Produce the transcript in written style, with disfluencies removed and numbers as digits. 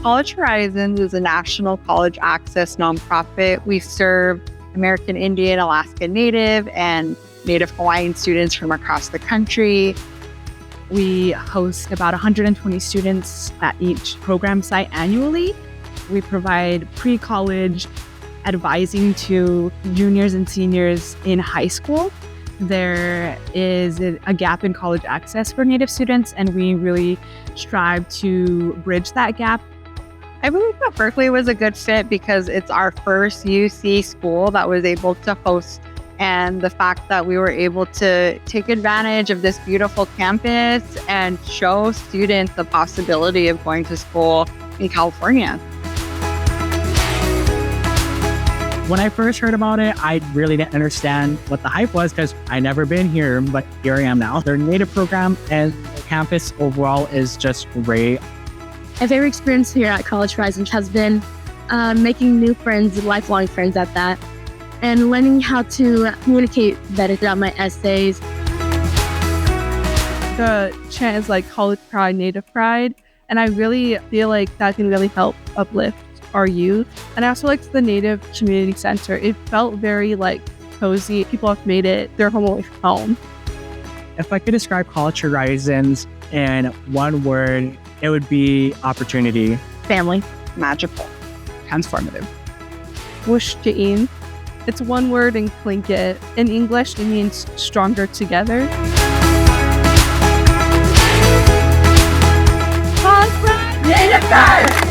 College Horizons is a national college access nonprofit. We serve American Indian, Alaska Native, and Native Hawaiian students from across the country. We host about 120 students at each program site annually. We provide pre-college advising to juniors and seniors in high school. There is a gap in college access for Native students, and we really strive to bridge that gap. I believe that Berkeley was a good fit because it's our first UC school that was able to host, and the fact that we were able to take advantage of this beautiful campus and show students the possibility of going to school in California. When I first heard about it, I really didn't understand what the hype was because I never been here, but here I am now. Their Native program and the campus overall is just great. My favorite experience here at College Horizons has been making new friends, lifelong friends at that, and learning how to communicate better throughout my essays. The chant is like college pride, Native pride, and I really feel like that can really help uplift our youth. And I also liked the Native Community Center. It felt very cozy. People have made it their home away from home. If I could describe College Horizons in one word, it would be opportunity. Family. Magical. Transformative. Wush'ti'in. It's one word in Tlingit. In English, it means stronger together. Native pride!